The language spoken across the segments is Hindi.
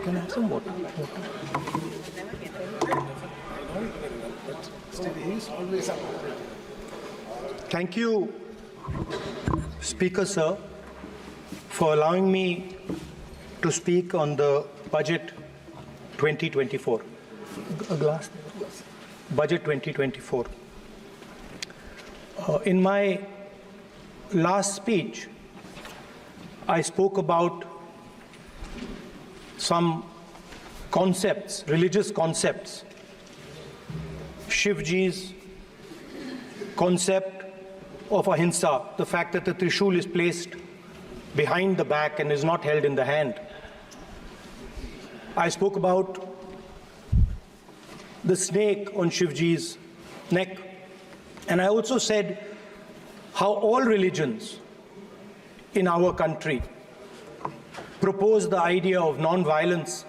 Can I have some water? Thank you, Speaker Sir, for allowing me to speak on the Budget 2024. A glass. Budget 2024. In my last speech, I spoke about some concepts, religious concepts. Shivji's concept of ahimsa, the fact that the Trishul is placed behind the back and is not held in the hand. I spoke about the snake on Shivji's neck. And I also said how all religions in our country propose the idea of non-violence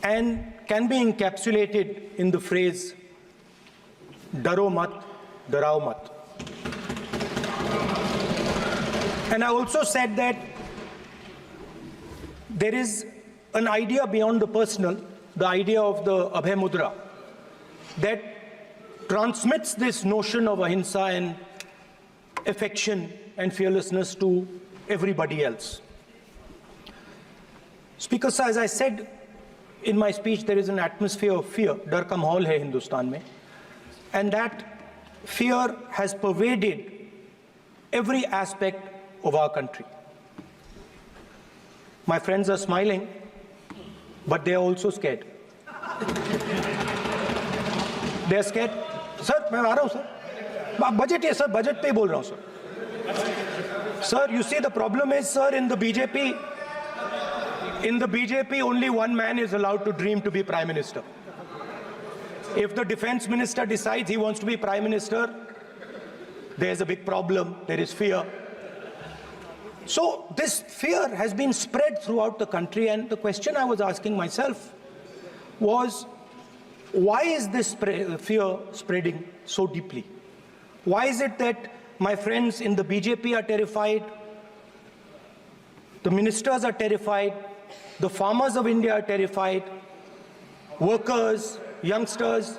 and can be encapsulated in the phrase, Daro mat, darao mat. And I also said that there is an idea beyond the personal, the idea of the Abhay Mudra, that transmits this notion of ahimsa and affection and fearlessness to everybody else. Speaker Sir, as I said in my speech, there is an atmosphere of fear. Dar ka mahol hai Hindustan mein. And that fear has pervaded every aspect of our country. My friends are smiling, but they are also scared. They are scared. Sir, मैं आ रहा हूँ sir. Budget है sir, budget पे ही बोल रहा हूँ sir. Sir, you see the problem is sir, in the BJP only one man is allowed to dream to be Prime Minister. If the Defense Minister decides he wants to be Prime Minister, there's a big problem, there is fear. So this fear has been spread throughout the country, and the question I was asking myself was, why is this fear spreading so deeply? Why is it that my friends in the BJP are terrified, the ministers are terrified, the farmers of India are terrified, workers, youngsters?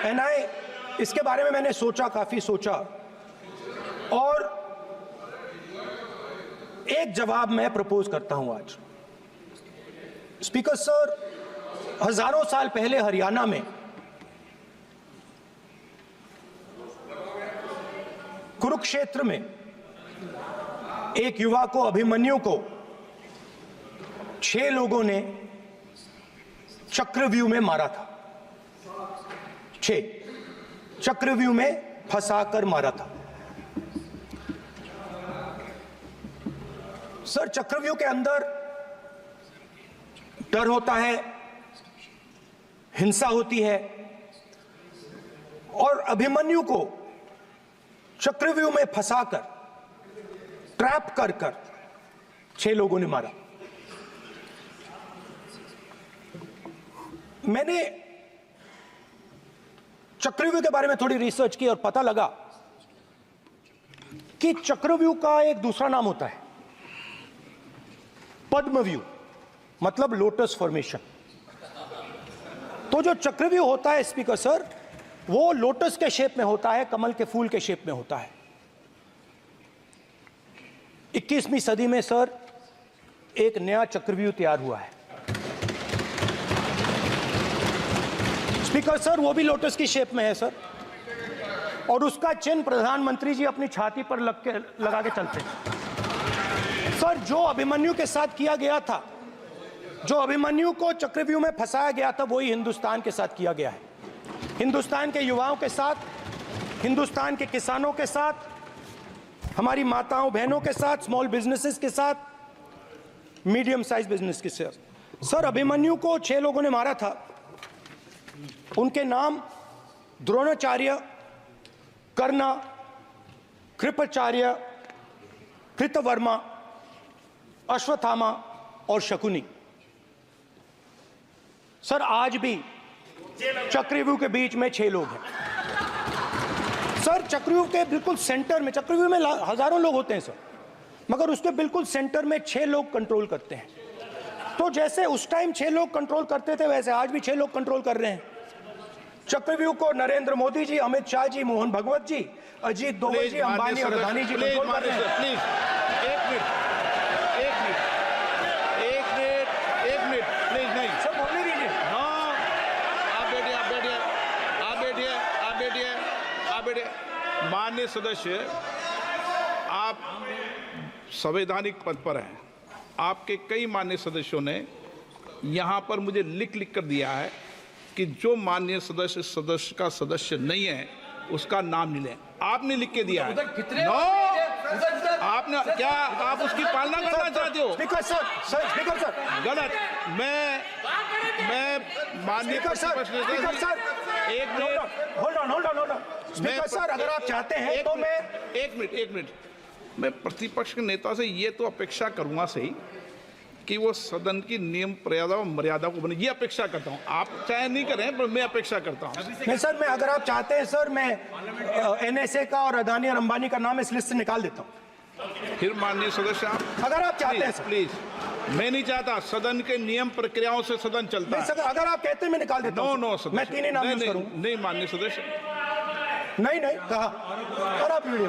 And इसके बारे में मैंने सोचा, काफी सोचा, और एक जवाब मैं प्रपोज करता हूं आज. स्पीकर सर, हजारों साल पहले हरियाणा में कुरुक्षेत्र में एक युवा को, अभिमन्यु को 6 लोगों ने चक्रव्यूह में मारा था. 6 चक्रव्यूह में फंसाकर मारा था. सर, चक्रव्यूह के अंदर डर होता है, हिंसा होती है, और अभिमन्यु को चक्रव्यूह में फंसाकर, ट्रैप कर 6 लोगों ने मारा. मैंने चक्रव्यूह के बारे में थोड़ी रिसर्च की और पता लगा कि चक्रव्यूह का एक दूसरा नाम होता है, पद्मव्यूह, मतलब लोटस फॉर्मेशन. तो जो चक्रव्यूह होता है स्पीकर सर, वो लोटस के शेप में होता है, कमल के फूल के शेप में होता है. 21वीं सदी में सर एक नया चक्रव्यूह तैयार हुआ है स्पीकर सर, वो भी लोटस की शेप में है सर, और उसका चिन्ह प्रधानमंत्री जी अपनी छाती पर लगा के चलते हैं. सर, जो अभिमन्यु के साथ किया गया था, जो अभिमन्यु को चक्रव्यूह में फंसाया गया था, वही हिंदुस्तान के साथ किया गया है. हिंदुस्तान के युवाओं के साथ, हिंदुस्तान के किसानों के साथ, हमारी माताओं बहनों के साथ, स्मॉल बिजनेसेस के साथ, मीडियम साइज बिजनेस के साथ. सर, अभिमन्यु को 6 लोगों ने मारा था. उनके नाम द्रोणाचार्य, कर्ण, कृपाचार्य, कृतवर्मा, अश्वत्थामा और शकुनी. सर, आज भी चक्रव्यूह के बीच में 6 लोग हैं. सर चक्रव्यूह के बिल्कुल सेंटर में, चक्रव्यूह में हजारों लोग होते हैं सर, मगर उसके बिल्कुल सेंटर में 6 लोग कंट्रोल करते हैं। तो जैसे उस टाइम 6 लोग कंट्रोल करते थे, वैसे आज भी 6 लोग कंट्रोल कर रहे हैं चक्रव्यूह को। नरेंद्र मोदी जी, अमित शाह जी, मोहन भगवत जी, अजीत डोभाल जी, अंबानी और अदानी जी कंट्रोल कर रहे हैं। प्लीज एक मिनट प्लीज। नहीं सर बोलने दीजिए। हाँ, आप बैठिए। माननीय सदस्य, आप संवैधानिक पद पर हैं। आपके कई माननीय सदस्यों ने यहाँ पर मुझे लिख कर दिया है कि जो माननीय सदस्य का सदस्य नहीं है उसका नाम नहीं लें। आपने लिख के दिया है। नो, आपने क्या, आप उसकी पालना करना चाहते हो? स्पीकर सर, गलत। मैं माननीय स्पीकर सर, एक minute, hold on. Speaker sir, अगर आप चाहते हैं तो मैं एक मिनट मैं प्रतिपक्ष के नेता से ये तो अपेक्षा करूंगा सही कि वो सदन की नियम मर्यादा को बने, ये अपेक्षा करता हूं। आप चाहे नहीं करें पर मैं अपेक्षा करता हूं। नहीं सर, मैं अगर आप चाहते हैं सर, मैं एनएसए का और अदानी और अंबानी का नाम इस लिस्ट से निकाल देता हूं। फिर माननीय सदस्य, आप अगर आप चाहते हैं सर। प्लीज, मैं नहीं चाहता। सदन के नियम प्रक्रियाओं से सदन चलता है। सर, अगर आप कहते हैं मैं निकाल देता हूं। नो सदस्य, मैं 3 ही नाम यूज करूं। नहीं माननीय सदस्य, नहीं कहा। और आप वीडियो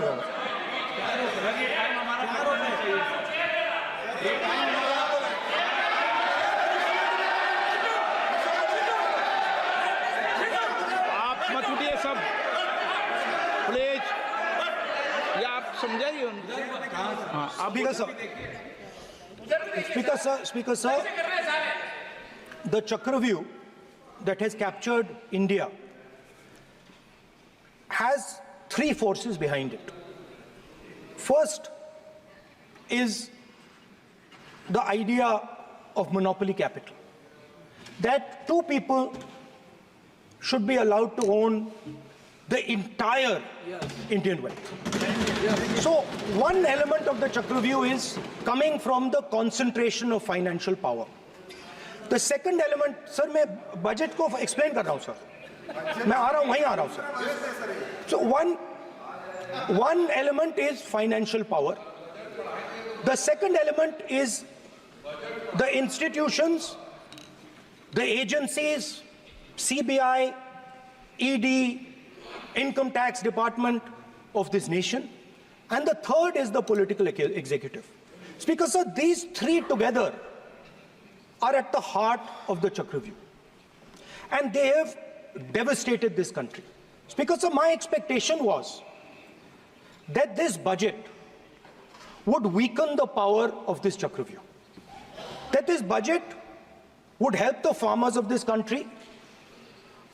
सब प्लीज, या आप समझाइए उनको। हाँ, आप Speaker sir, the Chakravyuh that has captured India has 3 forces behind it. First is the idea of monopoly capital, that 2 people should be allowed to own the entire Indian wealth. So one element of the Chakravyuh is coming from the concentration of financial power. The second element, sir, मैं budget को explain कर रहा हूँ sir. मैं आ रहा हूँ, वहीं आ रहा हूँ sir. So one element is financial power. The second element is the institutions, the agencies, CBI, ED, Income Tax Department of this nation, and the third is the political executive. Speaker sir, these 3 together are at the heart of the Chakravyuh, and they have devastated this country. Speaker sir, my expectation was that this budget would weaken the power of this Chakravyuh, that this budget would help the farmers of this country,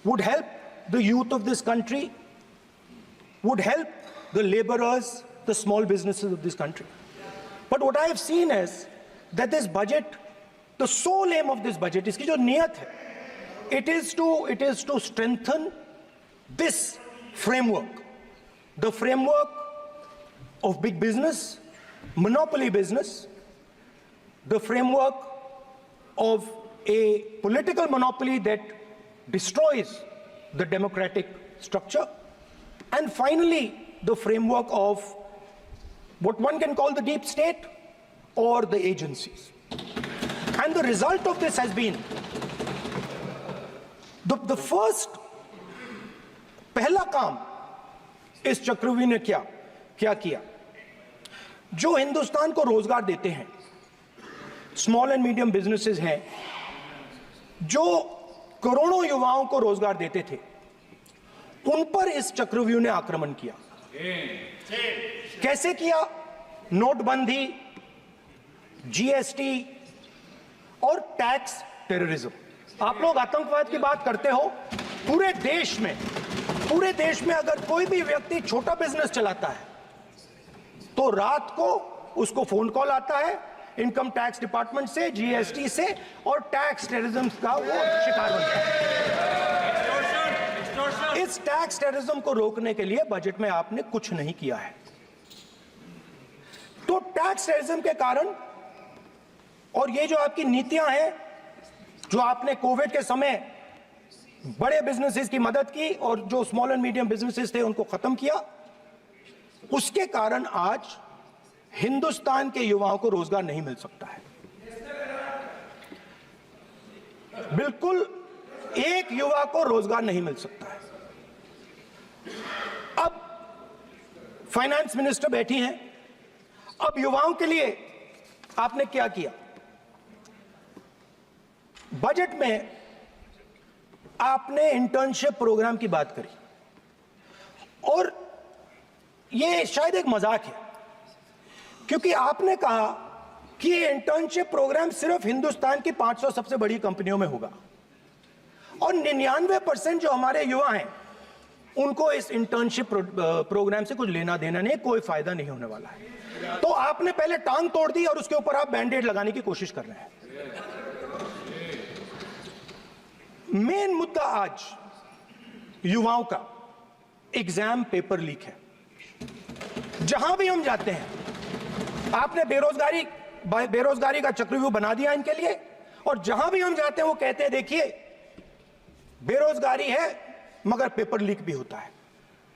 would help the youth of this country, would help the laborers, the small businesses of this country. But what I have seen is that this budget, the sole aim of this budget, iski jo niyat hai, it is to strengthen this framework, the framework of big business, monopoly business, the framework of a political monopoly that destroys the democratic structure, and finally the framework of what one can call the deep state or the agencies. And the result of this has been the first पहला काम इस चक्रव्यूह ने क्या किया, जो हिंदुस्तान को रोजगार देते हैं, स्मॉल एंड मीडियम बिजनेसेस हैं, जो करोड़ों युवाओं को रोजगार देते थे, उन पर इस चक्रव्यूह ने आक्रमण किया। कैसे किया? नोटबंदी, जीएसटी और टैक्स टेररिज्म। आप लोग आतंकवाद की बात करते हो, पूरे देश में अगर कोई भी व्यक्ति छोटा बिजनेस चलाता है तो रात को उसको फोन कॉल आता है इनकम टैक्स डिपार्टमेंट से, जीएसटी से, और टैक्स टेररिज्म का वो शिकार बनता है। इस टैक्स टेररिज्म को रोकने के लिए बजट में आपने कुछ नहीं किया है। तो टैक्स टेररिज्म के कारण और ये जो आपकी नीतियां हैं, जो आपने कोविड के समय बड़े बिजनेसेस की मदद की और जो स्मॉल एंड मीडियम बिजनेसेस थे उनको खत्म किया, उसके कारण आज हिंदुस्तान के युवाओं को रोजगार नहीं मिल सकता है। बिल्कुल एक युवा को रोजगार नहीं मिल सकता है। अब फाइनेंस मिनिस्टर बैठी हैं, अब युवाओं के लिए आपने क्या किया? बजट में आपने इंटर्नशिप प्रोग्राम की बात करी और यह शायद एक मजाक है, क्योंकि आपने कहा कि ये इंटर्नशिप प्रोग्राम सिर्फ हिंदुस्तान की 500 सबसे बड़ी कंपनियों में होगा और 99% जो हमारे युवा हैं उनको इस इंटर्नशिप प्रोग्राम से कुछ लेना देना नहीं, कोई फायदा नहीं होने वाला है। तो आपने पहले टांग तोड़ दी और उसके ऊपर आप बैंडेड लगाने की कोशिश कर रहे हैं। मेन मुद्दा आज युवाओं का एग्जाम पेपर लीक है। जहां भी हम जाते हैं आपने बेरोजगारी का चक्रव्यूह बना दिया इनके लिए, और जहां भी हम जाते हैं वो कहते हैं देखिए बेरोजगारी है मगर पेपर लीक भी होता है।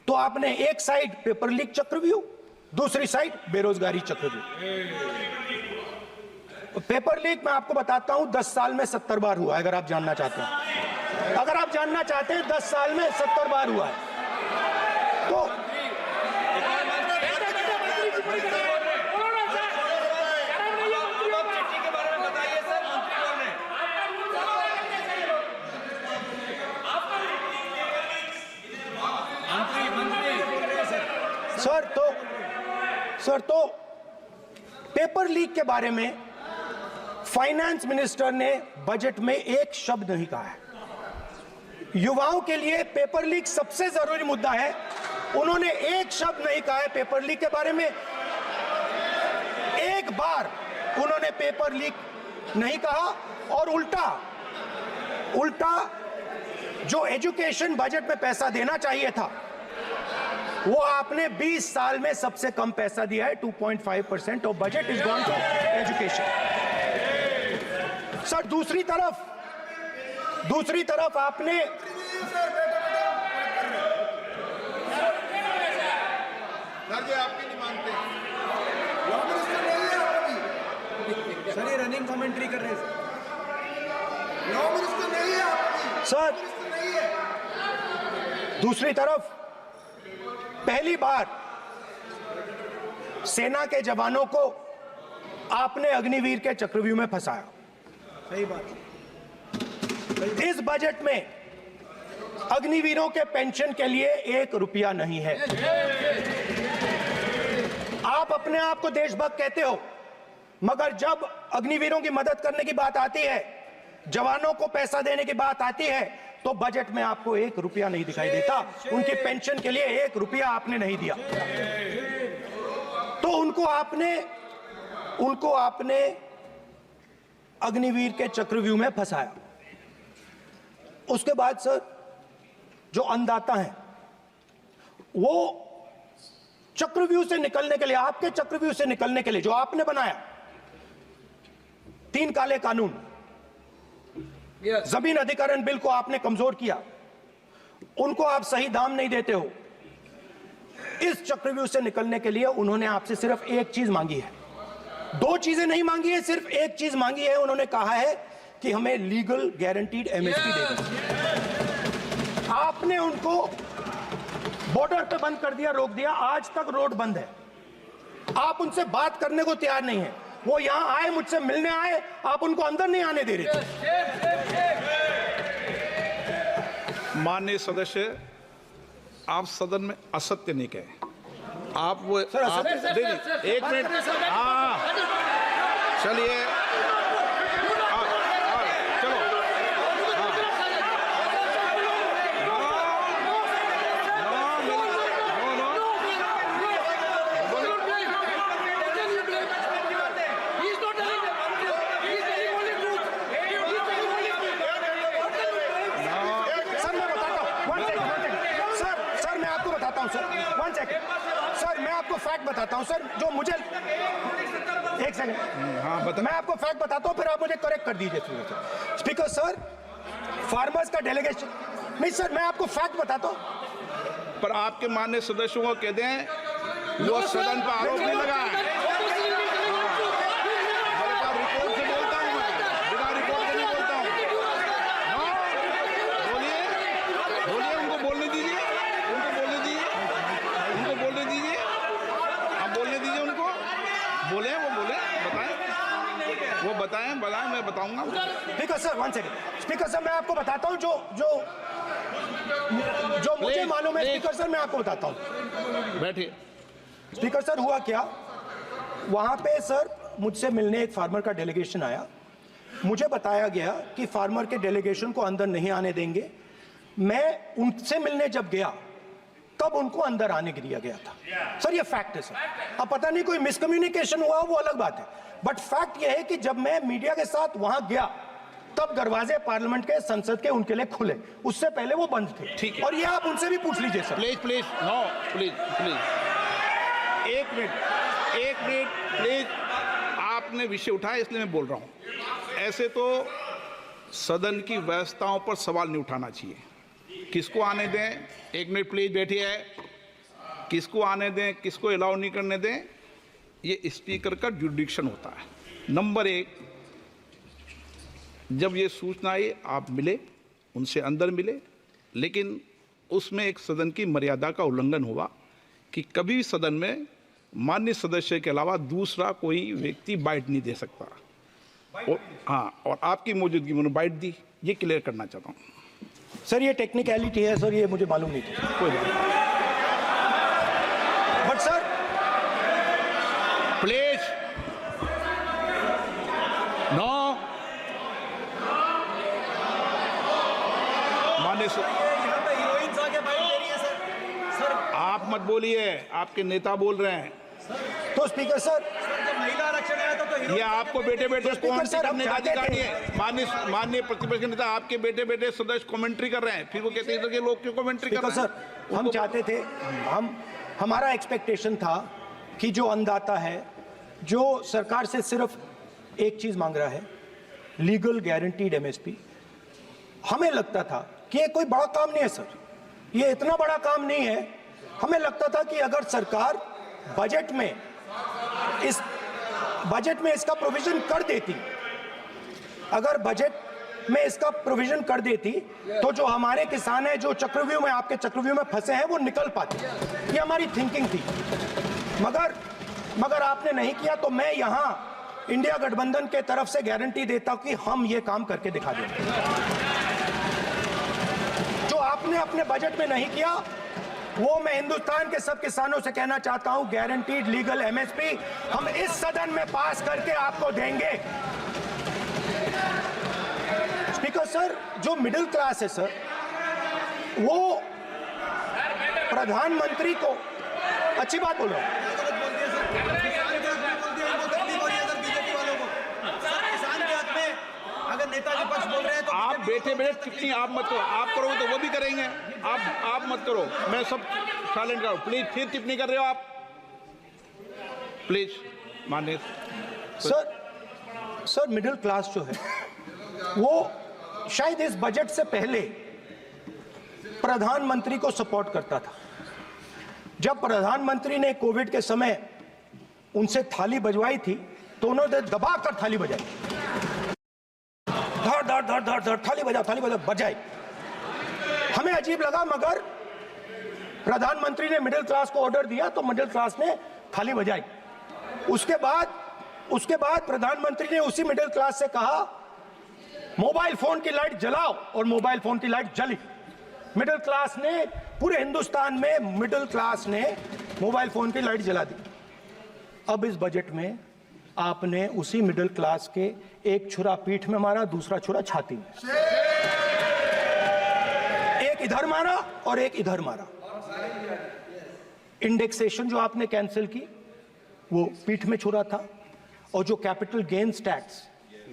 तो आपने एक साइड पेपर लीक चक्रव्यूह, दूसरी साइड बेरोजगारी चक्रव्यूह। पेपर लीक मैं आपको बताता हूं 10 साल में 70 बार हुआ है। अगर आप जानना चाहते हैं, 10 साल में 70 बार हुआ है। तो सर तो पेपर लीक के बारे में फाइनेंस मिनिस्टर ने बजट में एक शब्द नहीं कहा है। युवाओं के लिए पेपर लीक सबसे जरूरी मुद्दा है, उन्होंने एक शब्द नहीं कहा है पेपर लीक के बारे में। एक बार उन्होंने पेपर लीक नहीं कहा और उल्टा जो एजुकेशन बजट में पैसा देना चाहिए था वो आपने 20 साल में सबसे कम पैसा दिया है। 2.5% of budget is gone to education. Sir दूसरी तरफ आपने आपकी नहीं मानते सर, ये रनिंग कमेंट्री कर रहे हैं सर। दूसरी तरफ पहली बार सेना के जवानों को आपने अग्निवीर के चक्रव्यूह में फंसाया। सही बात। इस बजट में अग्निवीरों के पेंशन के लिए 1 रुपया नहीं है। आप अपने आप को देशभक्त कहते हो, मगर जब अग्निवीरों की मदद करने की बात आती है, जवानों को पैसा देने की बात आती है, तो बजट में आपको 1 रुपया नहीं दिखाई देता। उनकी पेंशन के लिए 1 रुपया आपने नहीं दिया। तो उनको आपने अग्निवीर के चक्रव्यूह में फंसाया। उसके बाद सर जो अन्नदाता हैं वो चक्रव्यूह से निकलने के लिए, आपके चक्रव्यूह से निकलने के लिए जो आपने बनाया 3 काले कानून, जमीन अधिग्रहण बिल को आपने कमजोर किया, उनको आप सही दाम नहीं देते हो। इस चक्रव्यूह से निकलने के लिए उन्होंने आपसे सिर्फ एक चीज मांगी है, 2 चीजें नहीं मांगी है, सिर्फ एक चीज मांगी है। उन्होंने कहा है कि हमें लीगल गारंटीड एमएसपी दे दो। आपने उनको बॉर्डर पे बंद कर दिया, रोक दिया, आज तक रोड बंद है। आप उनसे बात करने को तैयार नहीं है। वो यहां आए, मुझसे मिलने आए, आप उनको अंदर नहीं आने दे रहे थे। माननीय सदस्य, आप सदन में असत्य नहीं कहे। आप वो सर, आप देखिए, 1 मिनट। हाँ चलिए, चलो। सर मैं आपको फैक्ट बताता हूं सर, जो मुझे एक सेकंड। हाँ बता। मैं आपको फैक्ट बताता हूं, फिर आप मुझे करेक्ट कर दीजिए। स्पीकर सर, फार्मर्स का डेलीगेशन नहीं सर, मैं आपको फैक्ट बताता हूं। पर आपके माननीय सदस्यों को कह दें वो सदन पर आरोप नहीं लगाए। मेरे पास रिपोर्ट से बोलता हूँ मैं, बिना रिपोर्ट के नहीं बोलता हूँ। हाँ, बोलिए बोलिए, उनको बोलने दीजिए, उनको बोलने दीजिए, उनको बोलने दीजिए, आप बोलने दीजिए उनको, बोले वो बोले, बताएं, वो बताएं, मैं बताऊंगा। Speaker sir, 1 second. Speaker sir, मैं आपको बताता हूं जो मुझे मालूम है। स्पीकर सर, मैं आपको बताता हूं। बैठिए। स्पीकर सर, हुआ क्या, वहां पे सर मुझसे मिलने एक फार्मर का डेलीगेशन आया। मुझे बताया गया कि फार्मर के डेलीगेशन को अंदर नहीं आने देंगे। मैं उनसे मिलने जब गया तब उनको अंदर आने के दिया गया था। सर ये फैक्ट है सर। अब पता नहीं कोई मिसकम्युनिकेशन हुआ, वो अलग बात है, बट फैक्ट ये है कि जब मैं मीडिया के साथ वहां गया तब दरवाजे पार्लियामेंट के, संसद के उनके लिए खुले, उससे पहले वो बंद थे। ठीक है। और ये आप उनसे भी पूछ लीजिए sir. Please please, no please please, एक मिनट प्लीज। आपने विषय उठाया इसलिए मैं बोल रहा हूं। ऐसे तो सदन की व्यवस्थाओं पर सवाल नहीं उठाना चाहिए। किसको आने दें, एक मिनट प्लीज बैठिए, किसको आने दें, किसको अलाउ नहीं करने दें, ये स्पीकर का जुडिक्शन होता है। नंबर 1, जब ये सूचना आई आप मिले, उनसे अंदर मिले, लेकिन उसमें एक सदन की मर्यादा का उल्लंघन हुआ कि कभी भी सदन में माननीय सदस्य के अलावा दूसरा कोई व्यक्ति बाइट नहीं दे सकता। और आपकी मौजूदगी में बाइट दी, ये क्लियर करना चाहता हूँ। सर ये टेक्निकलिटी है सर, ये मुझे मालूम नहीं था। कोई बात नहीं। बट सर प्लीज, नो, माननीय यहाँ पे हीरोइंस आके बाइट दे रही है सर। सर आप मत बोलिए, आपके नेता बोल रहे हैं। तो स्पीकर सर, जब महिला आरक्षण आया था तो ये आपको बेटे बेटे कमेंट्री सर, हम करने का चाहते अधिकार थे। नहीं है। माननीय प्रतिपक्ष के नेता आपके बेटे बेटे सदस्य कमेंट्री कर रहे हैं, फिर वो कहते हैं कि लोग क्यों कमेंट्री कर स्पीकर रहे हैं। सर, हम चाहते थे, हमारा एक्सपेक्टेशन था कि जो अन्नदाता है, जो सरकार से सिर्फ एक चीज मांग रहा है, लीगल गारंटीड एमएसपी, हमें लगता था कि ये कोई बड़ा काम नहीं है सर, ये इतना बड़ा काम नहीं है। हमें लगता था कि अगर सरकार बजट में इसका प्रोविजन कर देती, अगर बजट में इसका प्रोविजन कर देती, तो जो हमारे किसान हैं जो चक्रव्यूह में, आपके चक्रव्यूह में फंसे हैं, वो निकल पाते। ये हमारी थिंकिंग थी, मगर आपने नहीं किया। तो मैं यहां इंडिया गठबंधन के तरफ से गारंटी देता हूं कि हम ये काम करके दिखा देंगे। जो आपने अपने बजट में नहीं किया, वो मैं हिंदुस्तान के सब किसानों से कहना चाहता हूं, गारंटीड लीगल एमएसपी हम इस सदन में पास करके आपको देंगे। स्पीकर सर, जो मिडिल क्लास है सर, वो प्रधानमंत्री को, अच्छी बात बोल रहा हूं, अगर नेताजी पक्ष बोल रहे हैं तो आप बैठे बैठे टिप्पणी आप मत करो, आप करोगे तो वो भी करेंगे। आप मत करो, मैं सब साइलेंट करो प्लीज। फिर टिप्पणी कर रहे हो आप, प्लीज। माननीय सर मिडिल क्लास जो है, वो शायद इस बजट से पहले प्रधानमंत्री को सपोर्ट करता था। जब प्रधानमंत्री ने कोविड के समय उनसे थाली बजवाई थी, तो उन्होंने दबाकर थाली बजाई, धड़ धड़ धड़ धड़ धड़, थाली बजा बजाई। हमें अजीब लगा, मगर प्रधानमंत्री ने मिडिल क्लास को ऑर्डर दिया तो मिडिल क्लास ने थाली बजाई। उसके बाद प्रधानमंत्री ने उसी मिडिल क्लास से कहा, मोबाइल फोन की लाइट जलाओ, और मोबाइल फोन की लाइट जली। मिडिल क्लास ने, पूरे हिंदुस्तान में मिडिल क्लास ने मोबाइल फोन की लाइट जला दी। अब इस बजट में आपने उसी मिडिल क्लास के एक छुरा पीठ में मारा, दूसरा छुरा छाती में, एक इधर मारा और एक इधर मारा। इंडेक्सेशन जो आपने कैंसिल की, वो पीठ में छुरा था, और जो कैपिटल गेन्स टैक्स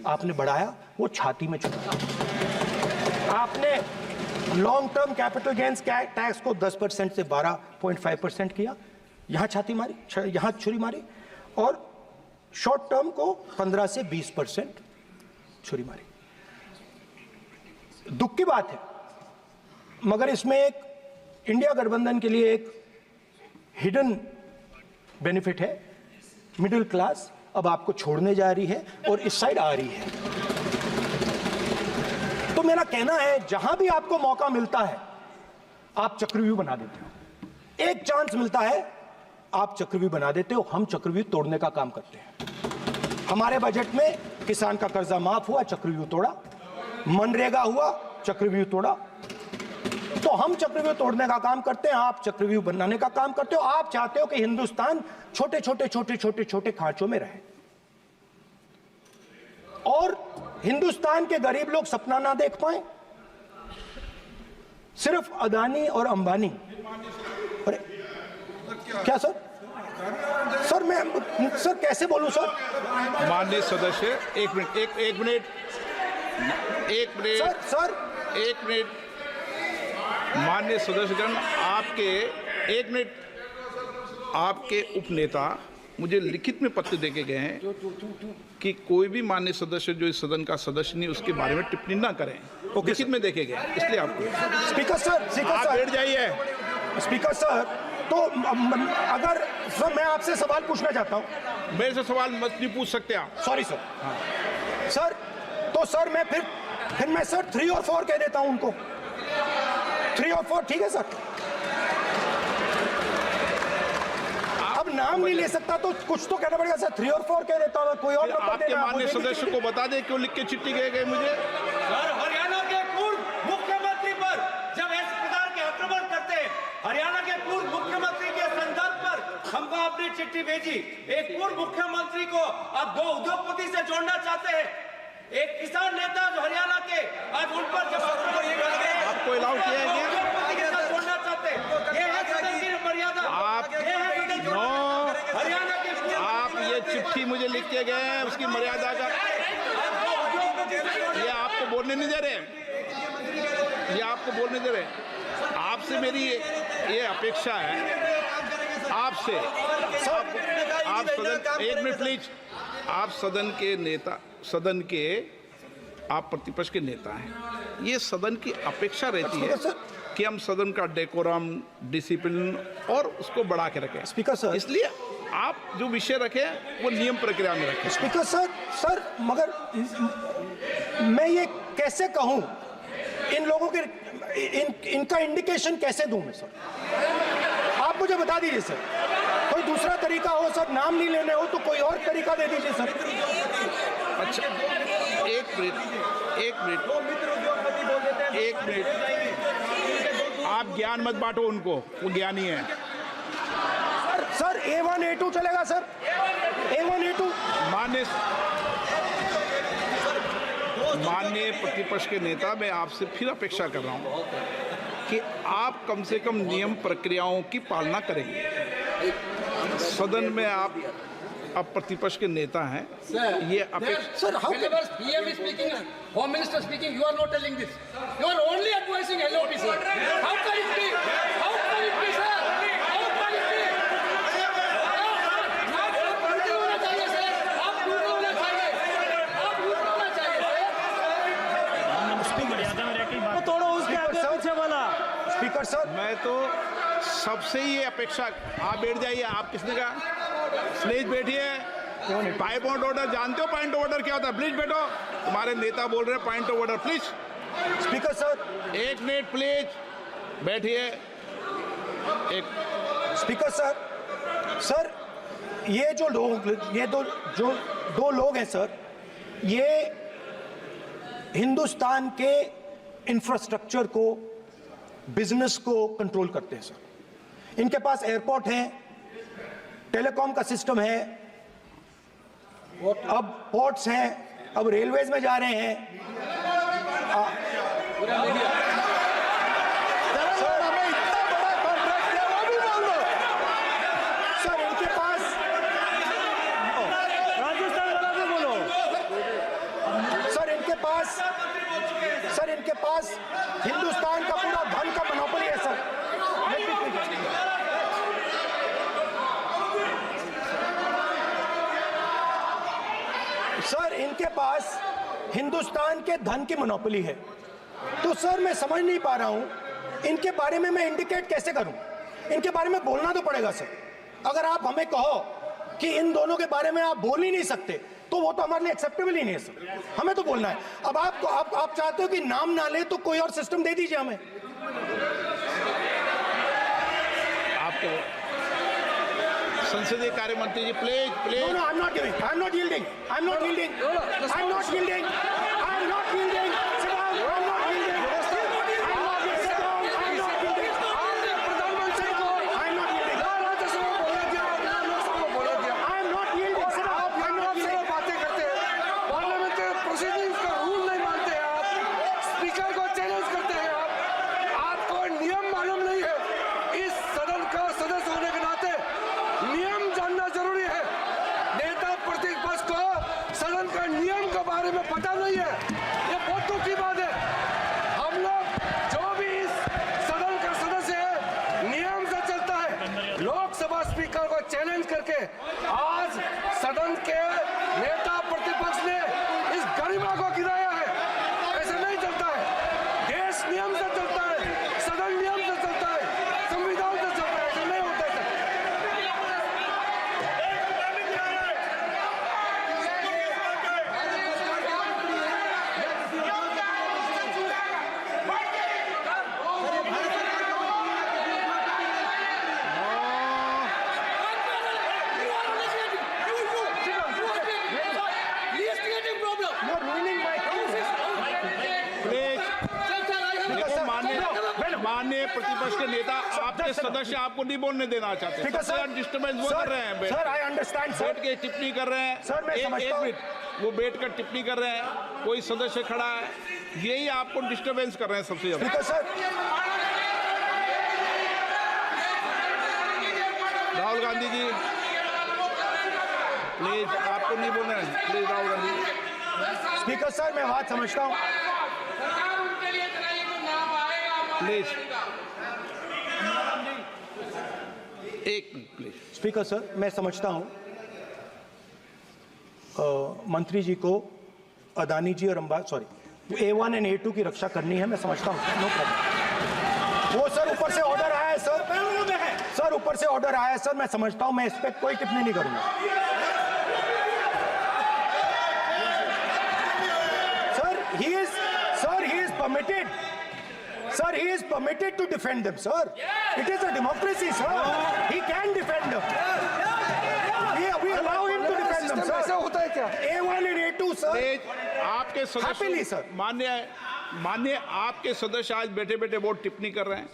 आपने बढ़ाया, वो छाती में छुरा। आपने long term capital gains tax को 10% से 12.5% किया, यहां छाती मारी, यहां छुरी मारी, और शॉर्ट टर्म को 15 से 20% छुरी मारी। दुख की बात है, मगर इसमें एक इंडिया गठबंधन के लिए एक हिडन बेनिफिट है, मिडिल क्लास अब आपको छोड़ने जा रही है और इस साइड आ रही है। तो मेरा कहना है जहां भी आपको मौका मिलता है आप चक्रव्यूह बना देते हो। एक चांस मिलता है आप चक्रव्यूह बना देते हो, हम चक्रव्यूह तोड़ने का काम करते हैं। हमारे बजट में किसान का कर्जा माफ हुआ, चक्रव्यूह तोड़ा, मनरेगा हुआ, चक्रव्यूह तोड़ा। तो हम चक्रव्यूह तोड़ने का काम करते हैं, आप चक्रव्यूह बनाने का काम करते हो। आप चाहते हो कि हिंदुस्तान छोटे छोटे छोटे छोटे छोटे खांचों में रहे और हिंदुस्तान के गरीब लोग सपना ना देख पाए। सिर्फ अदानी और अंबानी। अरे क्या सर? सर मैं सर कैसे बोलूं सर? माननीय सदस्य एक मिनट सर माननीय सदस्यगण, आपके उपनेता मुझे लिखित में पत्र देके गए हैं कि कोई भी माननीय सदस्य जो इस सदन का सदस्य नहीं उसके बारे में टिप्पणी ना करें। लिखित में देखे गए, इसलिए आपको स्पीकर सर आप बैठ जाइए। स्पीकर सर, तो अगर सर मैं आपसे सवाल पूछना चाहता हूं। मेरे से सवाल मत नहीं पूछ सकते आप। Sorry sir. सर तो सर मैं फिर मैं सर 3 और 4 कह देता हूं उनको। 3 और 4 ठीक है सर? अब नाम नहीं ले सकता तो कुछ तो कहना पड़ेगा सर। 3 और 4 कह देता हूं, कोई और नंबर आपके देना। माननीय सदस्य को बता दें क्यों लिख के चिट्ठी गए मुझे। सर, हरियाणा के पूर्व मुख्यमंत्री पर जब ऐसे प्रकार के आक्रमण करते हैं, हरियाणा के पूर्व मुख्यमंत्री के संदर्भ पर हमको आपने चिट्ठी भेजी। एक पूर्व मुख्यमंत्री को आप 2 उद्योगपति से जोड़ना चाहते हैं, एक किसान नेता जो हरियाणा के, आज उन पर जब आपको अलाउ किया है क्या? उद्योगपति के साथ जोड़ना चाहते हैं, ये है सदन की मर्यादा। हरियाणा के आप ये चिट्ठी मुझे लिख के गए हैं, उसकी मर्यादा का ये आपको बोलने नहीं दे रहे, ये आपको बोलने दे रहे। आपसे मेरी ये अपेक्षा है आपसे। आप सदन, एक मिनट प्लीज। आप सदन के नेता, सदन के आप प्रतिपक्ष के नेता हैं। ये सदन की अपेक्षा रहती है कि हम सदन का डेकोरम, डिसिप्लिन और उसको बढ़ा के रखें। स्पीकर सर, इसलिए आप जो विषय रखें वो नियम प्रक्रिया में रखें। स्पीकर सर मगर मैं ये कैसे कहूं, इन लोगों के इनका इंडिकेशन कैसे दूं मैं सर? आप मुझे बता दीजिए सर, कोई दूसरा तरीका हो सर, नाम नहीं लेने हो तो कोई और तरीका दे दीजिए सर। अच्छा एक मिनट आप ज्ञान मत बांटो उनको, वो ज्ञानी है। सर A1 A2 चलेगा सर? A1 A2 माननीय प्रतिपक्ष के नेता, मैं आपसे फिर अपेक्षा कर रहा हूं कि आप कम से कम नियम प्रक्रियाओं की पालना करेंगे। सदन में आप प्रतिपक्ष के नेता हैं, ये अपेक्षा। Sir Whenever PM is speaking, Home Minister speaking, you are not telling this. You are only advising LOP, sir. How can it be? How can it be, sir? How can it be? तोड़ो उसके आगे पीछे वाला। स्पीकर सर, मैं तो सबसे ही ये अपेक्षा, आप बैठ जाइए। आप किसने कहा? प्लीज बैठिए। पॉइंट ऑफ ऑर्डर जानते हो? पॉइंट ऑफ ऑर्डर क्या होता है? प्लीज बैठो। तुम्हारे नेता बोल रहे हैं point of order, please. Speaker sir, एक मिनट प्लीज बैठिए। एक स्पीकर सर, ये जो लोग, ये दो लोग हैं सर, ये हिंदुस्तान के इंफ्रास्ट्रक्चर को, बिजनेस को कंट्रोल करते हैं सर। इनके पास एयरपोर्ट है, टेलीकॉम का सिस्टम है, अब पोर्ट्स हैं, अब रेलवेज में जा रहे हैं। सर हमें इतना बड़ा कॉन्ट्रैक्ट दिया, वो भी बोल दो सर। इनके पास राजस्थान वाला भी बोलो। सर इनके पास हिंदुस्तान का पूरा धन का मोनोपोली है सर। सर इनके पास हिंदुस्तान के धन की मोनोपोली है। तो सर मैं समझ नहीं पा रहा हूं इनके बारे में मैं इंडिकेट कैसे करूं? इनके बारे में बोलना तो पड़ेगा सर। अगर आप हमें कहो कि इन दोनों के बारे में आप बोल ही नहीं सकते तो वो तो हमारे लिए एक्सेप्टेबल ही नहीं है सर। हमें तो बोलना है। अब आप चाहते हो कि नाम ना ले तो कोई और सिस्टम दे दीजिए हमें। आपको संसदीय कार्य मंत्री जी please No, no, I'm not giving. I'm not yielding. I'm not yielding. I'm not yielding. I'm not yielding. Sit down. I'm not yielding. I'm not yielding. Sit down. I'm not yielding. प्रधानमंत्री को I'm not yielding. राज्यसभा में बोला दिया, लोकसभा में बोला दिया। I'm not yielding. Sit down. I'm not आपसे yielding. बातें करते हैं, पार्लियामेंट्री प्रोसीडिंग्स का रूल नहीं मानते हैं आप, स्पीकर को चैलेंज करते हैं आपको नियम मालूम नहीं है। इस सदन का सदस्य होने के नाते नियम जानना जरूरी है। नेता प्रतिपक्ष को सदन का नियम के बारे में पता नहीं है, ये बहुत दुख की बात है। हम लोग जो भी इस सदन का सदस्य है नियम से चलता है। लोकसभा स्पीकर को चैलेंज करके आज सदन के नेता प्रतिपक्ष ने इस गरिमा को गिराया है। ऐसा नहीं चलता है। देश नियम से चलता है, सदन नियम से चलता है, संविधान से चलता है। ऐसा नहीं होता है sir. You're ruining my case. Please देखो माननीय प्रतिपक्ष के नेता आपके सदस्य आपको नहीं बोलने देना चाहते। Speaker, सबसे sir. डिस्टर्बेंस वो कर रहे हैं बैठ Sir, I understand, sir. बैठ के टिप्पणी कर रहे हैं। Sir, मैं एक समझता हूं। मिनट वो बैठ कर टिप्पणी कर रहे हैं, कोई सदस्य खड़ा है, यही आपको डिस्टर्बेंस कर रहे हैं सबसे ज्यादा। Speaker, sir. Rahul Gandhi ji please आपको नहीं बोलना है, please Rahul Gandhi. Speaker sir, मैं बात समझता हूँ। प्लीज एक मिनट प्लीज। स्पीकर सर, मैं समझता हूँ मंत्री जी को अदानी जी और A1 एंड A2 की रक्षा करनी है, मैं समझता हूँ। No problem. वो सर ऊपर से ऑर्डर आया है सर। सर ऊपर से ऑर्डर आया है सर, मैं समझता हूँ। मैं इस पर कोई टिप्पणी नहीं करूंगा। He is permitted. Sir, he is permitted to defend them, sir. It is a democracy, sir. He can defend them. We allow him to defend them, ऐसा sir. होता है क्या? A1 and A2, sir. Please आपके Happily, सदस्य sir. मान्य आपके सदस्य आज बैठे बैठे बहुत टिप्पणी कर रहे हैं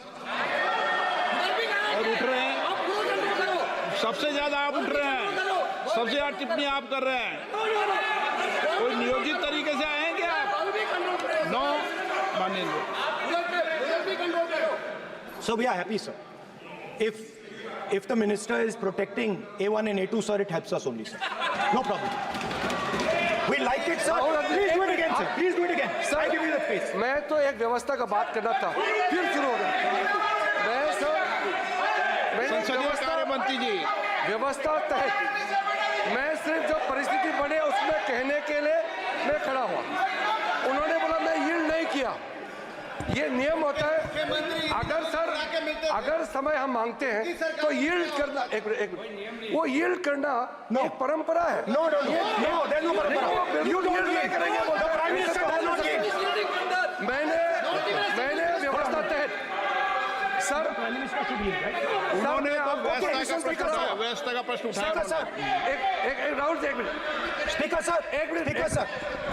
और उठ रहे हैं। सबसे ज्यादा आप उठ रहे हैं, सबसे ज्यादा टिप्पणी आप कर रहे हैं। कोई नियोजित तरीके से आए हैं क्या आप? नो माननीय। So we are happy, sir. If the minister is protecting A1 and A2, sir, it helps us only, sir. No problem. We like it, sir. Please do it again, sir. Please do it again. I give you the space. मैं तो एक व्यवस्था का बात करना था, फिर शुरू हो गया। संसदीय कार्य मंत्री जी व्यवस्था तहत मैं सिर्फ जो परिस्थिति बने उसमें कहने के लिए मैं खड़ा हुआ। उन्होंने बोला मैं यील्ड नहीं किया, ये नियम होता है। अगर समय हम मांगते हैं तो यील्ड करना, एक मिनट, वो यील्ड करना एक परंपरा है। No, there's no parampara. You don't yield. करेंगे वो The Prime Minister does not yield. मैंने व्यवस्था तहत सर उन्होंने तो व्यवस्था का प्रश्न उठाया। Speaker, sir. एक राहुल जी, एक minute. Speaker, sir. Speaker, sir.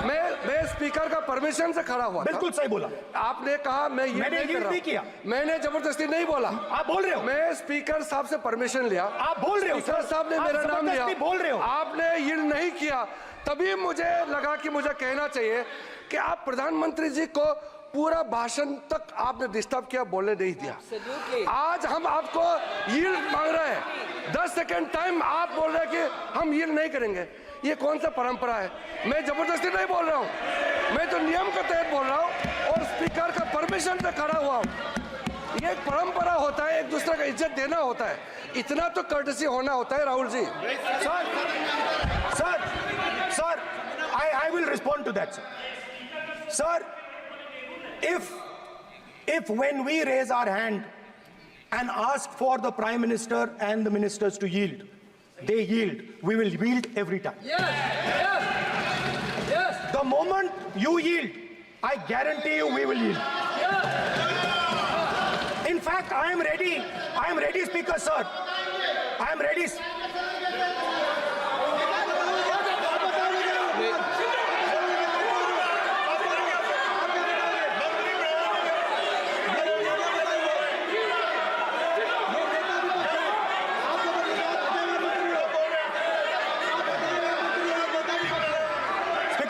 मैं स्पीकर का परमिशन से खड़ा हुआ था। बिल्कुल सही बोला। आपने कहा मैं ये मैंने नहीं कर yield रहा नहीं किया। मैंने जबरदस्ती नहीं बोला। आप बोल रहे हो। मैं स्पीकर साहब से परमिशन लिया। आप बोल रहे हो, स्पीकर सर। साहब ने आप मेरा नाम लिया। जबरदस्ती बोल रहे हो। आपने यील्ड नहीं किया, तभी मुझे लगा कि मुझे कहना चाहिए कि आप प्रधानमंत्री जी को पूरा भाषण तक आपने डिस्टर्ब किया, बोलने नहीं दिया। आज हम आपको यील्ड मांग रहे हैं, 10 सेकंड टाइम आप बोल रहे हैं कि हम यील्ड नहीं करेंगे। ये कौन सा परंपरा है? मैं जबरदस्ती नहीं बोल रहा हूँ, मैं तो नियम के तहत बोल रहा हूँ और स्पीकर का परमिशन से खड़ा हुआ हूँ। ये एक परंपरा होता है, एक दूसरे का इज्जत देना होता है, इतना तो कर्टसी होना होता है। Rahul ji, Sir, I will respond to that, sir. Sir, if when we raise our hand and ask for the Prime Minister and the ministers to yield. They yield. We will yield every time. Yes, yes, yes. The moment you yield, I guarantee you we will yield. In fact, I am ready, Speaker Sir. I am ready. Speaker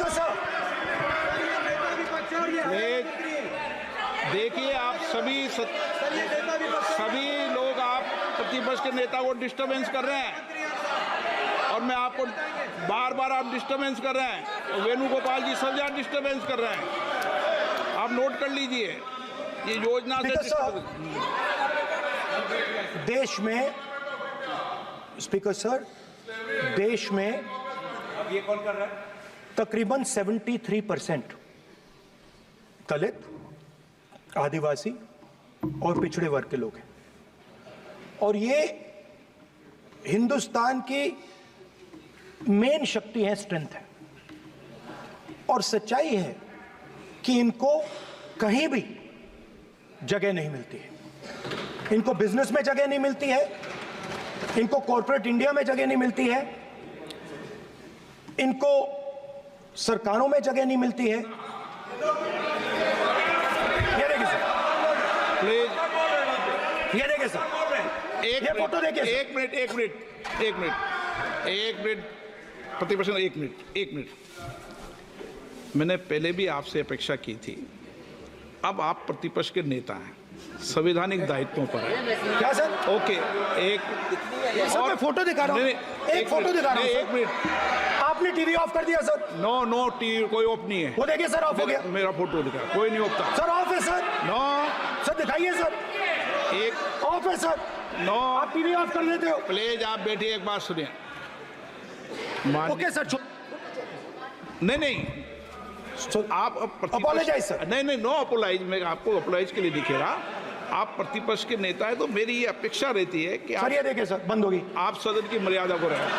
Sir. देखिए, आप सभी लोग आप प्रतिपक्ष के नेता को डिस्टर्बेंस कर रहे हैं, और मैं आपको बार बार आप डिस्टर्बेंस कर रहे हैं, और वेणुगोपाल जी सब यहाँ डिस्टर्बेंस कर रहे हैं। आप नोट कर लीजिए, ये योजना से देश में, स्पीकर सर, देश में ये कौन कर रहा है? तकरीबन 73% दलित, आदिवासी और पिछड़े वर्ग के लोग हैं, और ये हिंदुस्तान की मेन शक्ति है, स्ट्रेंथ है, और सच्चाई है कि इनको कहीं भी जगह नहीं मिलती है। इनको बिजनेस में जगह नहीं मिलती है, इनको कॉर्पोरेट इंडिया में जगह नहीं मिलती है, इनको सरकारों में जगह नहीं मिलती है। ये देखिए सर, प्लीज, ये देखिए सर, ये फोटो देखिए सर। एक मिनट प्रतिपक्ष, एक मिनट। मैंने पहले भी आपसे अपेक्षा की थी, अब आप प्रतिपक्ष के नेता हैं, संवैधानिक दायित्वों पर है। क्या सर? ओके, एक सर, मैं फोटो दिखा रहा हूँ, एक फोटो दिखा रहा हूँ। एक मिनट, आपने टीवी ऑफ कर दिया सर? नो टीवी कोई ऑफ नहीं है। वो देखिए सर, ऑफ हो गया। मेरा फोटो दिखा, कोई नहीं ऑफ था सर, ऑफ है सर। नो सर दिखाइए सर, एक ऑफ है सर। नो, आप टीवी ऑफ कर लेते हो? प्लीज आप बैठिए, एक बात सुनिए। ओके सर, नहीं आप अपोलोजाइज सर। नहीं, नो अपोलाइज। मैं आपको अपोलाइज के लिए दिखे रहा। आप प्रतिपक्ष के नेता है, तो मेरी ये अपेक्षा रहती है कि सर, ये देखिए सर, बंद होगी। आप सदन की मर्यादा को रखें।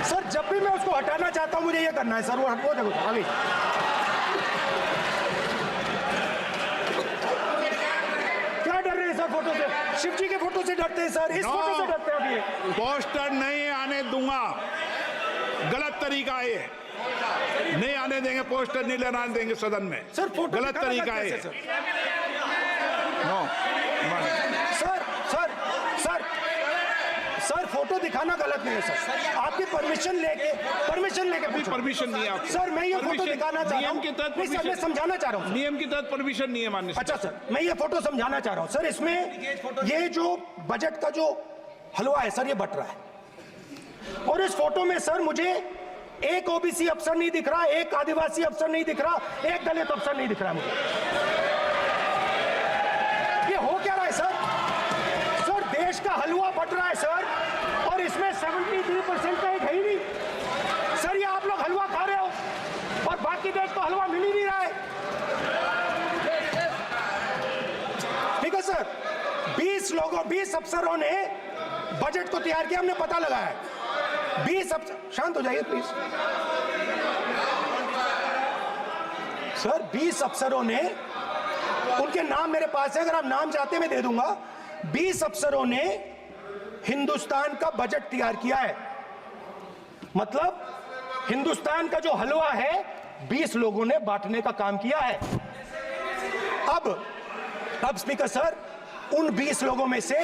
सर, जब भी मैं उसको हटाना चाहता हूं, मुझे ये करना है सर। वो हटो, देखो आगे। क्या डर रहे हैं सर फोटो से? शिव जी के फोटो से डरते हैं सर, इस फोटो से डरते हैं अभी। पोस्टर नहीं आने दूंगा, गलत तरीका है ये। नहीं आने देंगे, पोस्टर नहीं लेना देंगे सदन में। सर, फोटो गलत तरीका है। नो सर, फोटो दिखाना गलत नहीं है सर। आपकी परमिशन लेके परमिशन नहीं है आपको। सर, मैं ये फोटो दिखाना चाह रहा हूं। नियम के तहत नहीं सर, मैं समझाना चाह रहा हूं। नियम के तहत परमिशन नहीं है माननीय। अच्छा सर, मैं ये फोटो समझाना चाह रहा हूं सर। इसमें ये जो बजट का जो हलवा है सर, ये बट रहा है, और इस फोटो में सर मुझे एक ओबीसी अफसर नहीं दिख रहा, एक आदिवासी अफसर नहीं दिख रहा, एक दलित अफसर नहीं दिख रहा मुझे। ये हो क्या रहा है सर? सर, देश का हलवा बट रहा है सर, और इसमें 73% का एक है ही नहीं सर। ये आप लोग हलवा खा रहे हो, और बाकी देश को हलवा मिल ही नहीं रहा है। ठीक है सर, 20 अफसरों ने बजट को तैयार किया, हमने पता लगाया है। 20 अफसर, शांत हो जाइए प्लीज सर। 20 अफसरों ने, उनके नाम मेरे पास है, अगर आप नाम चाहते मैं दे दूंगा। 20 अफसरों ने हिंदुस्तान का बजट तैयार किया है। मतलब हिंदुस्तान का जो हलवा है 20 लोगों ने बांटने का काम किया है। अब स्पीकर सर, उन 20 लोगों में से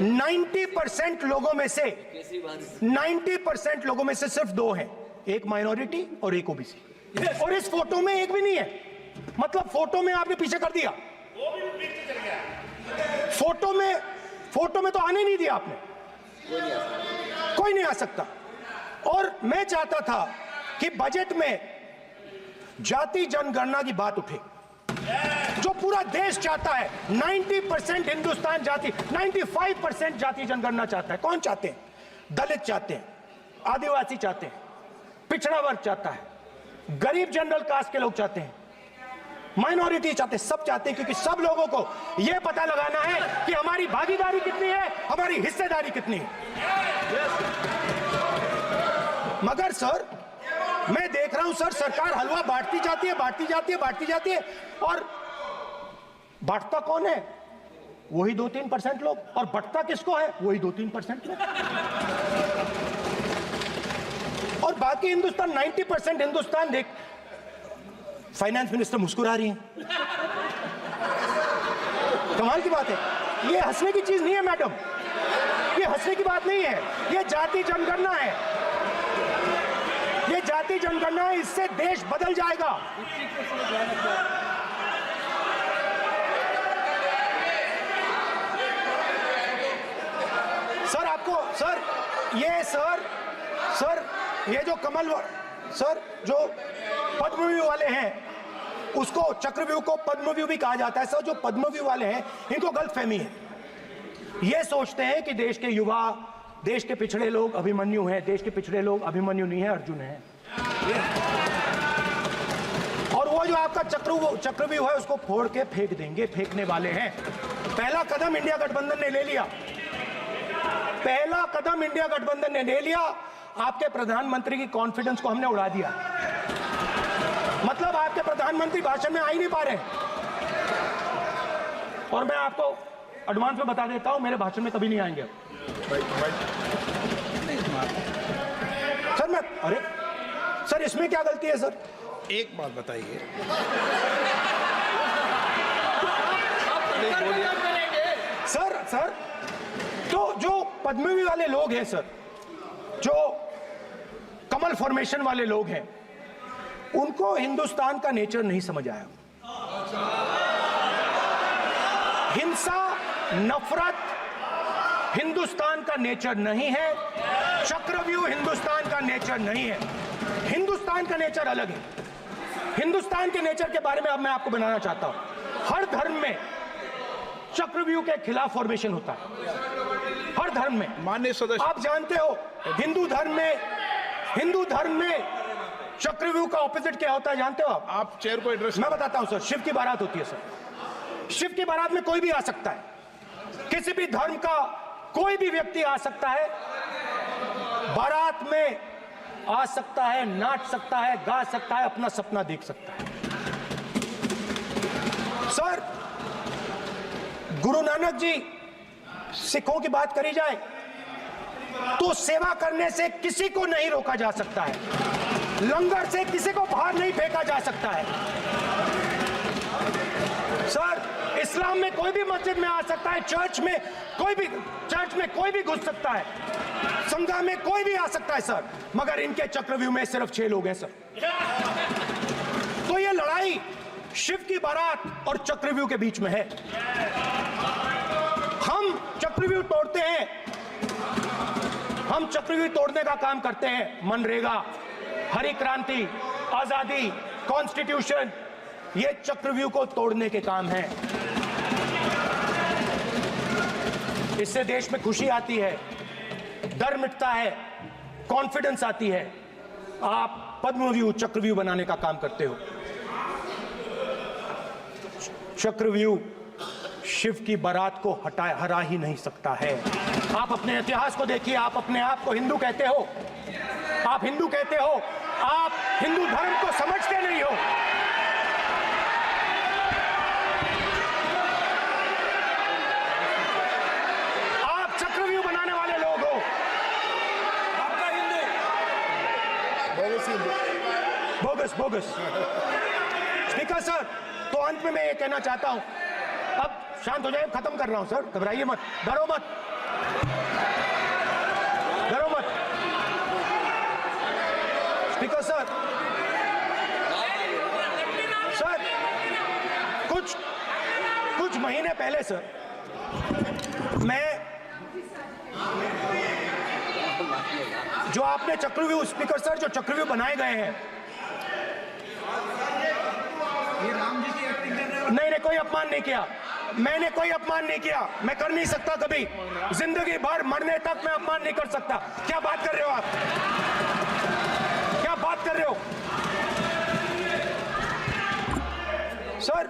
90% लोगों में से सिर्फ 2 हैं, एक माइनॉरिटी और एक ओबीसी। और इस फोटो में एक भी नहीं है। मतलब फोटो में आपने पीछे कर दिया, फोटो में तो आने नहीं दिया आपने, कोई नहीं आ सकता। और मैं चाहता था कि बजट में जाति जनगणना की बात उठे, जो पूरा देश चाहता है। 90% हिंदुस्तान जाति, 95% जाति जनगणना चाहता है। कौन चाहते हैं? दलित चाहते हैं, आदिवासी चाहते हैं, पिछड़ा वर्ग चाहता है, गरीब जनरल कास्ट के लोग चाहते हैं, माइनॉरिटी चाहते, सब चाहते हैं, क्योंकि सब लोगों को यह पता लगाना है कि हमारी भागीदारी कितनी है, हमारी हिस्सेदारी कितनी है। मगर सर मैं देख रहा हूं सर, सरकार हलवा बांटती जाती है, बांटती जाती है, बांटती जाती है, और बांटता कौन है? वही 2-3% लोग, और बंटता किसको है? वही 2-3% लोग, और बाकी हिंदुस्तान 90% हिंदुस्तान देख। फाइनेंस मिनिस्टर मुस्कुरा रही हैं, कमाल की बात है। ये हंसने की चीज नहीं है मैडम, ये हंसने की बात नहीं है, ये जाति जनगणना है, ये जाति जनगणना है, इससे देश बदल जाएगा। सर आपको सर ये जो कमल सर जो पद्मव्यूह वाले हैं, उसको चक्रव्यूह को पद्मव्यूह भी कहा जाता है। सर जो पद्मव्यूह वाले हैं इनको गलतफहमी है, ये सोचते हैं कि देश के युवा, देश के पिछड़े लोग अभिमन्यु हैं, देश के पिछड़े लोग अभिमन्यु नहीं है, अर्जुन है। और वो जो आपका चक्रव्यूह है उसको फोड़ के फेंक देंगे, फेंकने वाले हैं। पहला कदम इंडिया गठबंधन ने ले लिया, पहला कदम इंडिया गठबंधन ने ले लिया। आपके प्रधानमंत्री की कॉन्फिडेंस को हमने उड़ा दिया, मतलब आपके प्रधानमंत्री भाषण में आ ही नहीं पा रहे। और मैं आपको एडवांस में बता देता हूं, मेरे भाषण में कभी नहीं आएंगे सर। अरे सर इसमें क्या गलती है सर? एक बात बताइए, सर तो जो पद्मव्यूह वाले लोग हैं सर, जो कमल फॉर्मेशन वाले लोग हैं, उनको हिंदुस्तान का नेचर नहीं समझ आया। हिंसा, नफरत हिंदुस्तान का नेचर नहीं है, चक्रव्यूह हिंदुस्तान का नेचर नहीं है। हिंदुस्तान का नेचर अलग है। हिंदुस्तान के नेचर के बारे में अब मैं आपको बनाना चाहता हूं। हर धर्म में चक्रव्यूह के खिलाफ फॉर्मेशन होता है, हर धर्म में। माननीय सदस्य, आप जानते हो हिंदू धर्म में चक्रव्यूह का ऑपोजिट क्या होता है, जानते हो आप चेयर को एड्रेस। मैं बताता हूं सर। शिव की बारात होती है सर, शिव की बारात में कोई भी आ सकता है, किसी भी धर्म का कोई भी व्यक्ति आ सकता है, बारात में आ सकता है, नाच सकता है, गा सकता है, अपना सपना देख सकता है। सर गुरु नानक जी, सिखों की बात करी जाए तो सेवा करने से किसी को नहीं रोका जा सकता है, लंगर से किसी को बाहर नहीं फेंका जा सकता है। सर इस्लाम में कोई भी मस्जिद में आ सकता है, चर्च में कोई भी घुस सकता है, संघा में कोई भी आ सकता है सर, मगर इनके चक्रव्यूह में सिर्फ 6 लोग हैं सर। तो ये लड़ाई शिव की बारात और चक्रव्यूह के बीच में है। हम चक्रव्यूह तोड़ते हैं, हम चक्रव्यूह तोड़ने का काम करते हैं। मनरेगा, हरी क्रांति, आजादी, कॉन्स्टिट्यूशन, ये चक्रव्यूह को तोड़ने के काम हैं। इससे देश में खुशी आती है, डर मिटता है, कॉन्फिडेंस आती है। आप पद्मव्यूह चक्रव्यूह बनाने का काम करते हो। चक्रव्यूह शिव की बारात को हरा ही नहीं सकता है। आप अपने इतिहास को देखिए, आप अपने आप को हिंदू कहते हो, आप हिंदू कहते हो, आप हिंदू धर्म को समझते नहीं हो। आप चक्रव्यूह बनाने वाले लोग हो। आपका हिंदू बोगस। स्पीकर सर, तो अंत में मैं ये कहना चाहता हूं, अब शांत हो जाए, खत्म कर रहा हूं सर, घबराइए मत, डरो मत। स्पीकर सर, कुछ महीने पहले सर, मैं जो आपने चक्रव्यूह, स्पीकर सर, जो चक्रव्यूह बनाए गए हैं, नहीं कोई अपमान नहीं किया, मैंने कोई अपमान नहीं किया, मैं कर नहीं सकता कभी, जिंदगी भर मरने तक मैं अपमान नहीं कर सकता। क्या बात कर रहे हो आप, क्या बात कर रहे हो सर,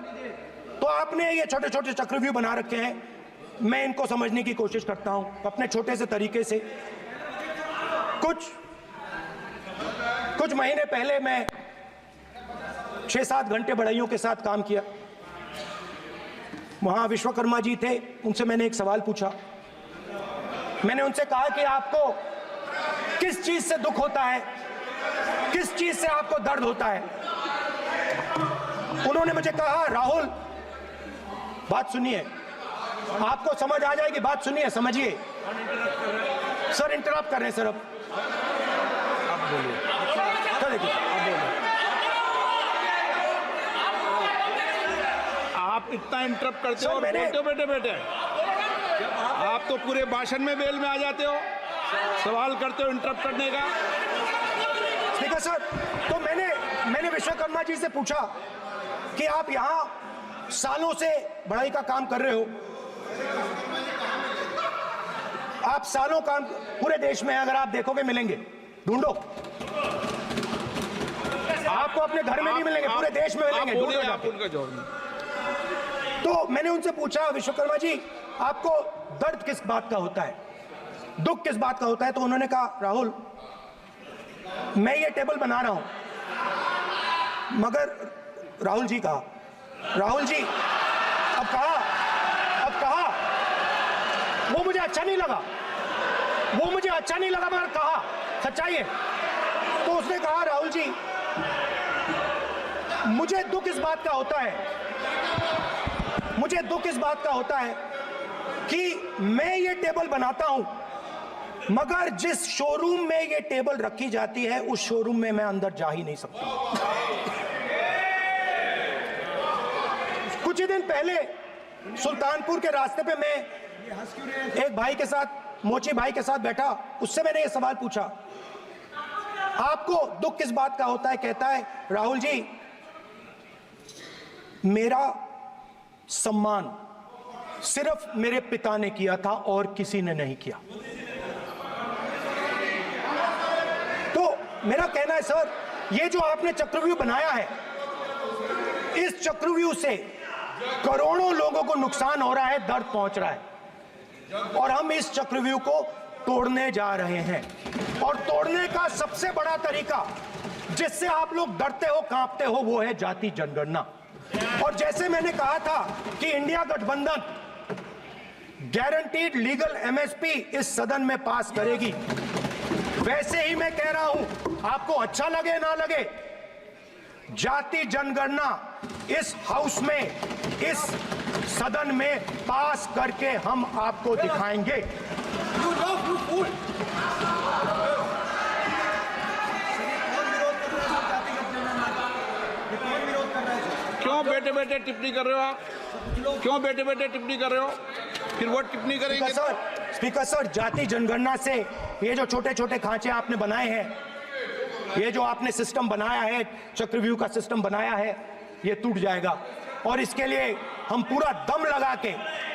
तो आपने ये छोटे छोटे चक्रव्यूह बना रखे हैं, मैं इनको समझने की कोशिश करता हूं अपने छोटे से तरीके से। कुछ महीने पहले मैं 6-7 घंटे बढ़इयों के साथ काम किया। वहां विश्वकर्मा जी थे, उनसे मैंने एक सवाल पूछा। मैंने उनसे कहा कि आपको किस चीज से दुख होता है, किस चीज से आपको दर्द होता है। उन्होंने मुझे कहा, राहुल बात सुनिए, आपको समझ आ जाएगी, बात सुनिए, समझिए। सर इंटरप्ट कर रहे हैं सर, अब बोलिए, देखिए आप इतना इंटरप्ट करते हो सर, और मैंने- बोलते हो बेटे आप तो पूरे भाषण में बेल में आ जाते हो, सवाल करते हो इंटरप्ट करने का। स्पीकर सर, तो मैंने विश्वकर्मा जी से पूछा कि आप यहां सालों से बढ़ाई का काम कर रहे हो, आप सालों काम पूरे देश में अगर आप देखोगे मिलेंगे, ढूंढो, आपको अपने घर में नहीं मिलेंगे, पूरे देश में मिलेंगे, आप बोलिए, ढूंढो आप जाके। उनका जवाब। तो मैंने उनसे पूछा, विश्वकर्मा जी आपको दर्द किस बात का होता है, दुख किस बात का होता है। तो उन्होंने कहा, राहुल मैं ये टेबल बना रहा हूं, मगर राहुल जी कहा, राहुल जी अब कहा वो मुझे अच्छा नहीं लगा, मगर कहा सच्चाई है। तो उसने कहा, राहुल जी मुझे दुख इस बात का होता है कि मैं ये टेबल बनाता हूं, मगर जिस शोरूम में ये टेबल रखी जाती है उस शोरूम में मैं अंदर जा ही नहीं सकता। कुछ ही दिन पहले सुल्तानपुर के रास्ते पे मैं एक भाई के साथ, मोची भाई के साथ बैठा, उससे मैंने ये सवाल पूछा, आपको दुख किस बात का होता है। कहता है, राहुल जी मेरा सम्मान सिर्फ मेरे पिता ने किया था और किसी ने नहीं किया। तो मेरा कहना है सर, ये जो आपने चक्रव्यूह बनाया है, इस चक्रव्यूह से करोड़ों लोगों को नुकसान हो रहा है, दर्द पहुंच रहा है, और हम इस चक्रव्यूह को तोड़ने जा रहे हैं। और तोड़ने का सबसे बड़ा तरीका जिससे आप लोग डरते हो, कांपते हो, वो है जाति जनगणना। और जैसे मैंने कहा था कि इंडिया गठबंधन गारंटीड लीगल एमएसपी इस सदन में पास करेगी, वैसे ही मैं कह रहा हूं, आपको अच्छा लगे ना लगे, जाति जनगणना इस हाउस में, इस सदन में पास करके हम आपको दिखाएंगे। क्यों बेटे बेटे टिप्पणी कर रहे हो आप, क्यों बेटे बेटे टिप्पणी कर रहे हो, फिर वो टिप्पणी करेंगे। स्पीकर सर, जाति जनगणना से ये जो छोटे छोटे खांचे आपने बनाए हैं, ये जो आपने सिस्टम बनाया है, चक्रव्यूह का सिस्टम बनाया है, ये टूट जाएगा। और इसके लिए हम पूरा दम लगा के,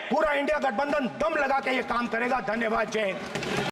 पूरा इंडिया गठबंधन दम लगा के ये काम करेगा। धन्यवाद, जय हिंद।